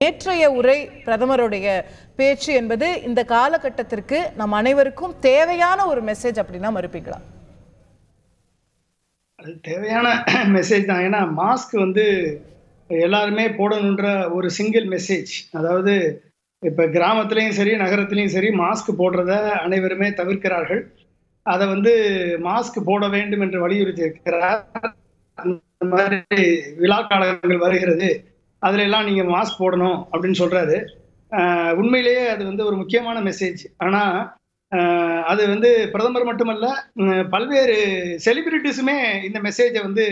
நேற்றைய உரை பிரதமருடைய பேச்சு என்பது இந்த காலகட்டத்திற்கு நம் அனைவருக்கும் தேவையான ஒரு மெசேஜ் அப்படின்னா மறுப்பீங்களா? அது தேவையான மெசேஜ் தான். ஏன்னா மாஸ்க் எல்லாருமே போடணுன்ற ஒரு சிங்கிள் மெசேஜ். அதாவது இப்ப கிராமத்திலையும் சரி நகரத்திலையும் சரி மாஸ்க் போடுறத அனைவருமே தவிர்க்கிறார்கள். அதை மாஸ்க் போட வேண்டும் என்று வலியுறுத்தி இருக்கிறார். அந்த மாதிரி விழா காலங்கள் வருகிறது, அதுல எல்லாம் நீங்க மாஸ்க் போடணும் அப்படின்னு சொல்றாரு. உண்மையிலேயே அது ஒரு முக்கியமான மெசேஜ். ஆனா அது பிரதமர் மட்டுமல்ல, பல்வேறு செலிபிரிட்டிஸுமே இந்த மெசேஜை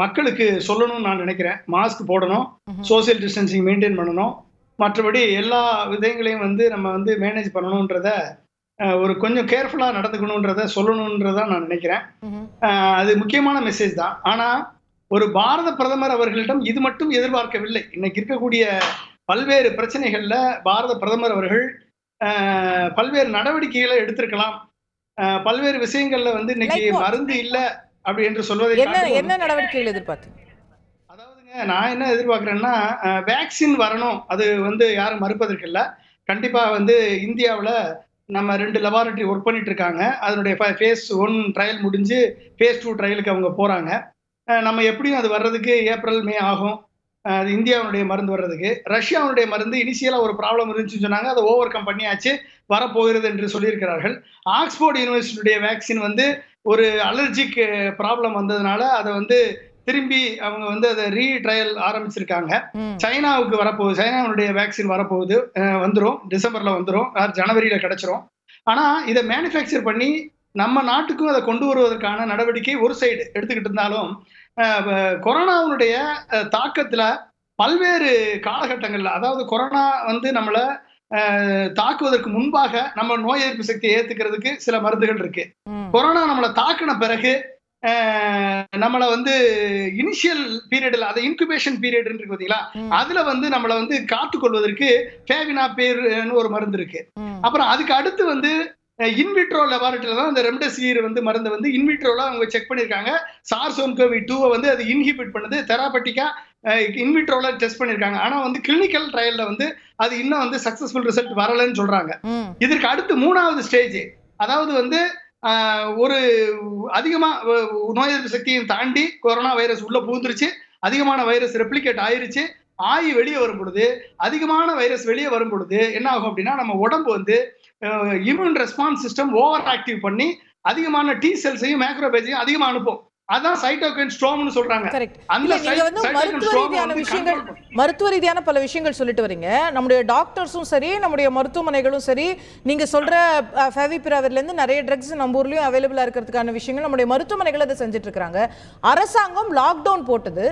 மக்களுக்கு சொல்லணும்னு நான் நினைக்கிறேன். மாஸ்க் போடணும், சோசியல் டிஸ்டன்சிங் மெயின்டைன் பண்ணணும், மற்றபடி எல்லா விதங்களையும் நம்ம மேனேஜ் பண்ணணுன்றத ஒரு கொஞ்சம் கேர்ஃபுல்லா நடந்துக்கணுன்றத சொல்லணுன்றதான் நான் நினைக்கிறேன். அது முக்கியமான மெசேஜ் தான். ஆனா ஒரு பாரத பிரதமர் அவர்களிடம் இது மட்டும் எதிர்பார்க்கவில்லை. இன்னைக்கு இருக்கக்கூடிய பல்வேறு பிரச்சனைகள்ல பாரத பிரதமர் அவர்கள் பல்வேறு நடவடிக்கைகளை எடுத்திருக்கலாம். பல்வேறு விஷயங்கள்ல இன்னைக்கு மருந்து இல்ல அப்படி என்று சொல்வதை என்ன நடவடிக்கைகள் எதிர்பார்த்தீங்க? அதாவதுங்க, நான் என்ன எதிர்பார்க்கிறேன்னா, வேக்சின் வரணும். அது யாரும் மறுப்பதற்கு இல்ல. கண்டிப்பா இந்தியாவுல நம்ம 2 லெபார்டரி ஒர்க் பண்ணிட்டு இருக்காங்க. அதனுடைய ஃபேஸ் 1 ட்ரையல் முடிஞ்சு ஃபேஸ் 2 ட்ரையலுக்கு அவங்க போறாங்க. நம்ம எப்படியும் அது வர்றதுக்கு ஏப்ரல் மே ஆகும். அது இந்தியாவுடைய மருந்து வர்றதுக்கு. ரஷ்யாவுடைய மருந்து இனிஷியலா ஒரு ப்ராப்ளம் இருந்துச்சுன்னு சொன்னாங்க. அதை ஓவர் கம் பண்ணியாச்சு, வரப்போகிறது என்று சொல்லியிருக்கிறார்கள். ஆக்ஸ்போர்ட் யூனிவர்சிட்டியுடைய வேக்சின் ஒரு அலர்ஜிக் ப்ராப்ளம் வந்ததுனால அதை திரும்பி அவங்க அதை ரீட்ரையல் ஆரம்பிச்சிருக்காங்க. சைனாவுக்கு வரப்போகுது, சைனாவுடைய வேக்சின் வரப்போகுது, வந்துடும், டிசம்பர்ல வந்துடும், ஜனவரியில கிடைச்சிரும். ஆனா இதை மேனுஃபேக்சர் பண்ணி நம்ம நாட்டுக்கும் அதை கொண்டு வருவதற்கான நடவடிக்கை ஒரு சைடு எடுத்துக்கிட்டு இருந்தாலும், கொரோனாவுடைய தாக்கத்துல பல்வேறு காலகட்டங்கள்ல, அதாவது கொரோனா நம்மள தாக்குவதற்கு முன்பாக நம்ம நோய் எதிர்ப்பு சக்தியை ஏத்துக்கிறதுக்கு சில மருந்துகள் இருக்கு. கொரோனா நம்மளை தாக்கின பிறகு நம்மள இனிஷியல் பீரியட்ல, அது இன்குபேஷன் பீரியட் இருக்கு பாத்தீங்களா, அதுல நம்மள காத்துக்கொள்வதற்கு ஃபேவினாபிர்னு ஒரு மருந்து இருக்கு. அப்புறம் அதுக்கு அடுத்து இன்விட்ரோ லெபார்டரியில தான் இந்த ரெம்டெசிவிர் மருந்து இன்விட்ரோல அவங்க செக் பண்ணிருக்காங்க. SARS-CoV-2 அது இன்ஹிபிட் பண்ணுது. தெராபட்டிக்கா இன்விட்ரோல டெஸ்ட் பண்ணிருக்காங்க. ஆனா கிளினிக்கல் ட்ரையல்ல அது இன்னும் சக்சஸ்ஃபுல் ரிசல்ட் வரலன்னு சொல்றாங்க. இதற்கு அடுத்து 3வது ஸ்டேஜ், அதாவது ஒரு அதிகமா நோய் எதிர்ப்பு சக்தியும் தாண்டி கொரோனா வைரஸ் உள்ள புகுந்துருச்சு, அதிகமான வைரஸ் ரெப்ளிகேட் ஆயிருச்சு, ஆகி வெளியே வரும் பொழுது, அதிகமான வைரஸ் வெளியே வரும் பொழுது என்ன ஆகும் அப்படின்னா, நம்ம உடம்பு immune response system over active பண்ணி அதிகமான டி செல்ஸையும் மேக்ரோபேஜையும் அதிகமா அனுப்பும். அதான் சைட்டோகைன் ஸ்ட்ரோம்னு சொல்றாங்க. மருத்துவ ரீதியான பல விஷயங்கள் சொல்லிட்டு வரீங்க. நம்முடைய டாக்டர்ஸும் சரி, நம்முடைய மருத்துவமனைகளும் சரி, நீங்க சொல்ற ஃபெவிபிராவிர்ல இருந்து நிறைய ட்ரக்ஸ் நம்ம ஊர்லயும் அவைலபிளா இருக்கிறதுக்கான விஷயங்கள் நம்முடைய மருத்துவமனைகள் அதை செஞ்சுட்டு இருக்காங்க. அரசாங்கம் லாக்டவுன் போட்டது.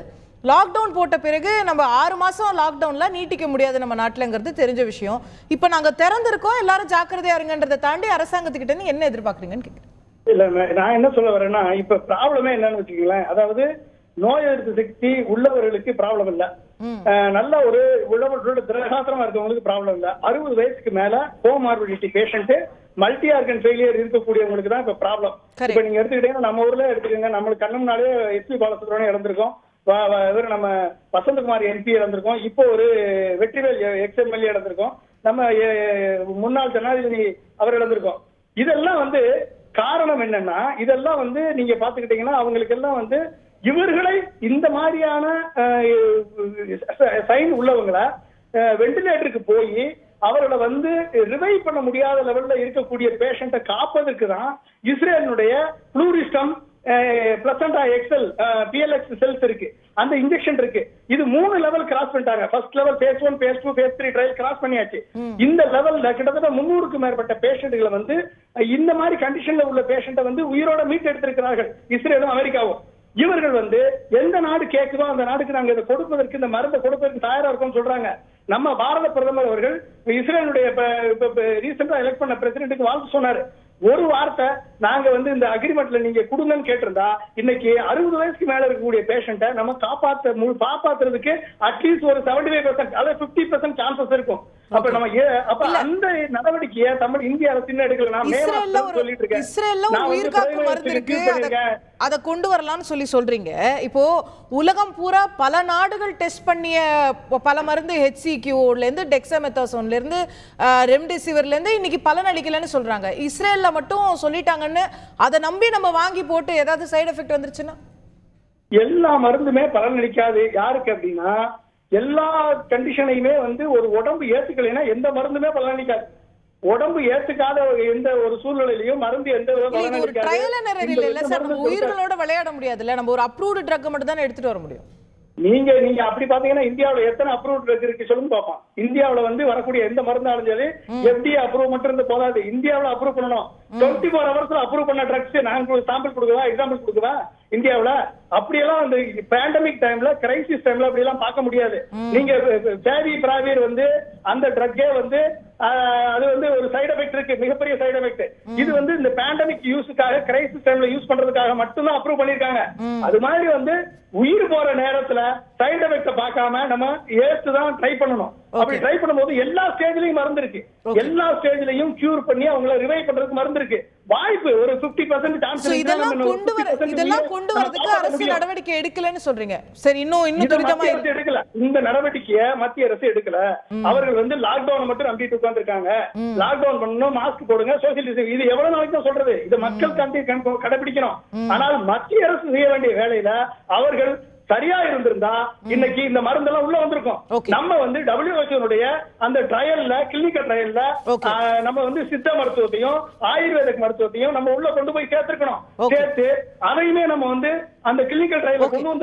லாக்டவுன் போட்ட பிறகு நம்ம 6 மாசம் லாக்டவுன்ல நீட்டிக்க முடியாது நம்ம நாட்டிலங்கிறது தெரிஞ்ச விஷயம். இப்ப நாங்க திறந்திருக்கோம், எல்லாரும் ஜாக்கிரதையா இருங்கன்றதை தாண்டி அரசாங்கத்துக்கிட்ட இருந்து என்ன எதிர்பார்க்குறீங்கன்னு கேட்கிறேன். இல்ல, நான் என்ன சொல்ல வரேன்னா, இப்ப ப்ராப்ளமே என்னன்னு வச்சுக்கீங்களேன், அதாவது நோய் எதிர்ப்பு சக்தி உள்ளவர்களுக்கு ப்ராப்ளம் இல்ல, நல்ல ஒரு உள்ளவர்களோட திரகாத்திரமா இருக்கவங்களுக்கு ப்ராப்ளம் இல்ல. 60 வயசுக்கு மேல comorbidity patient, multi organ failure இருக்கக்கூடியவங்களுக்கு தான் இப்ப ப்ராப்ளம். இப்ப நீங்க எடுத்துக்கிட்டீங்கன்னா, நம்ம ஊர்ல எடுத்துக்கோங்க, நம்மளுக்கு கண்ணு முன்னாலே SP பாலசுப்ரமணியம் இறந்திருக்கோம், நம்ம வசந்தகுமார் MP இறந்திருக்கோம், இப்போ ஒரு வெற்றிவேல் XMLA இறந்திருக்கோம், நம்ம முன்னாள் ஜனாதிபதி அவர் இறந்திருக்கோம். இதெல்லாம் காரணம் என்னன்னா, இதெல்லாம் நீங்க பாத்துக்கிட்டீங்கன்னா அவங்களுக்கு எல்லாம் இவர்களை இந்த மாதிரியான சைன் உள்ளவங்களை வெண்டிலேட்டருக்கு போய் அவர்களை ரிவைவ் பண்ண முடியாத லெவல்ல இருக்கக்கூடிய பேஷண்ட்டை காப்பதற்கு தான் இஸ்ரேலினுடைய ப்ளூரிஸ்டம் பிளசண்டா எக்ஸல் PLX செல்ஸ் இருக்கு, அந்த இன்ஜெக்ஷன் இருக்கு. இது 3 லெவல் கிராஸ் பண்ணிட்டாங்க. First level phase 1 phase 2 phase 3 trial cross பண்ணியாச்சு. இந்த லெவல்ல கிட்டத்தட்ட 300க்கும் மேற்பட்ட பேஷண்ட்களை இந்த மாதிரி கண்டிஷன்ல உள்ள பேஷண்ட்டை உயிரோட மீட் எடுத்திருக்கிறார்கள் இஸ்ரேலும் அமெரிக்காவும். இவர்கள் எந்த நாடு கேட்குதோ அந்த நாடுக்கு நாங்க இதை கொடுப்பதற்கு, இந்த மருந்தை கொடுப்பதற்கு தயாரா இருக்கோம்னு சொல்றாங்க. நம்ம பாரத பிரதமர் அவர்கள் இஸ்ரேலுடைய ரீசெண்டா எலெக்ட் பண்ண பிரசிடென்ட்டுக்கு வாழ்த்து சொன்னாரு. ஒரு வார்த்தை, நாங்க இந்த அக்ரிமெண்ட்ல நீங்க கொடுங்கன்னு கேட்டிருந்தா இன்னைக்கு 60 வயசுக்கு மேல இருக்கக்கூடிய பேஷண்ட்டை நம்ம காப்பாத்துறதுக்கு அட்லீஸ்ட் ஒரு 75% அல்லது 50% சான்சஸ் இருக்கும். அப்ப நம்ம அப்ப அந்த நடவடிக்கையை இந்திய அரசு இன்னும் எடுக்கல. நான் இஸ்ரேல்ல ஒரு உயிர்காக்கும் மருந்து இருக்கு, அதை கொண்டு வரலாம்னு சொல்றீங்க. இப்போ உலகம் பூரா பல நாடுகள் டெஸ்ட் பண்ணிய பல மருந்து HCQ-ல இருந்து டெக்ஸாமெத்தாசோன்ல இருந்து ரெம்டெசிவிர்ல இருந்து இன்னைக்கு பலன் அளிக்கலன்னு சொல்றாங்க. இஸ்ரேல்ல மட்டும் சொல்லிட்டாங்கன்னு அதை நம்பி நம்ம வாங்கி போட்டு ஏதாவது சைடு எஃபெக்ட் வந்துருச்சுன்னா? எல்லா மருந்துமே பலன் அளிக்காது. யாருக்கு அப்படின்னா எல்லா கண்டிஷனையுமே ஒரு உடம்பு ஏத்துக்கலைன்னா எந்த மருந்துமே பலன் அளிக்காது. உடம்பு ஏத்துக்காத எந்த ஒரு சூழ்நிலையிலும் மருந்து எந்த உயிர்களோட விளையாட முடியாதுல்ல. நம்ம ஒரு அப்ரூவ்டு ட்ரக் மட்டும் தான் எடுத்துட்டு வர முடியும். நீங்க அப்படி பாத்தீங்கன்னா இந்தியாவுல எத்தனை அப்ரூவ் ட்ரக் இருக்கு சொல்லுங்க பாப்போம். இந்தியாவுல வரக்கூடிய எந்த மருந்தாலும் சரி FDA அப்ரூவ் மட்டும் இருந்து போதாது, இந்தியாவுல அப்ரூவ் பண்ணணும். 24 ஹவர்ஸ்ல அப்ரூவ் பண்ண ட்ரக்ஸ் நான் சாம்பிள் கொடுக்குவா, எக்ஸாம்பிள் கொடுக்குவா இந்தியாவுல. அப்படியெல்லாம் அந்த பேண்டமிக் டைம்ல, கிரைசிஸ் டைம்ல அப்படி எல்லாம் பார்க்க முடியாது. நீங்க ஃபேவிபிராவிர் அந்த ட்ரக்கே அது ஒரு சைடு எஃபெக்ட் இருக்கு, மிகப்பெரிய சைடு எஃபெக்ட். இது இந்த பேண்டமிக் யூஸுக்காக, கிரைசிஸ் டைம்ல யூஸ் பண்றதுக்காக மட்டும்தான் அப்ரூவ் பண்ணிருக்காங்க. அது மாதிரி உயிர் போற நேரத்துல சைடு எஃபெக்ட் பார்க்காம நம்ம தான் ட்ரை பண்ணணும். அப்படி ட்ரை பண்ணும்போது எல்லா ஸ்டேஜ்லயும் மருந்து இருக்கு, எல்லா ஸ்டேஜ்லயும் கியூர் பண்ணி அவங்கள ரிவைவ் பண்றதுக்கு மருந்து இருக்கு. வாய்ப்பு ஒரு 50% சான்ஸ் இருக்கு. இதெல்லாம் கொண்டு வரதுக்கு அரசு நடவடிக்கை எடுக்கலன்னு சொல்றீங்க. சரி, இன்னும் துரிதமா எடுக்கல. இந்த நடவடிக்கையை மத்திய அரசு எடுக்கல. அவர்கள் லாக்டவுன் மட்டும் நம்பிட்டு உட்கார்ந்துருக்காங்க. லாக்டவுன் பண்ணணும், மாஸ்க் போடுங்க, சோசியல் டிஸ்டன்ஸ். இது எவ்வளவு நாளைக்கு தான் சொல்றது? இது மக்கள் கடைபிடிக்கணும். ஆனால் மத்திய அரசு செய்ய வேண்டிய வேலையில அவர்கள் சரியா இருந்திருந்தா இன்னைக்கு இந்த மருந்தெல்லாம் உள்ள வந்திருக்கும். நம்ம WHO அந்த ட்ரையல்ல, கிளினிக்கல் ட்ரையல்ல நம்ம சித்த மருத்துவத்தையும் ஆயுர்வேத மருத்துவத்தையும் நம்ம உள்ள கொண்டு போய் சேர்த்திருக்கணும். சேர்த்து அதையுமே நம்ம அந்த கிளினிக்கல் ட்ரையல்ல கொண்டு வந்து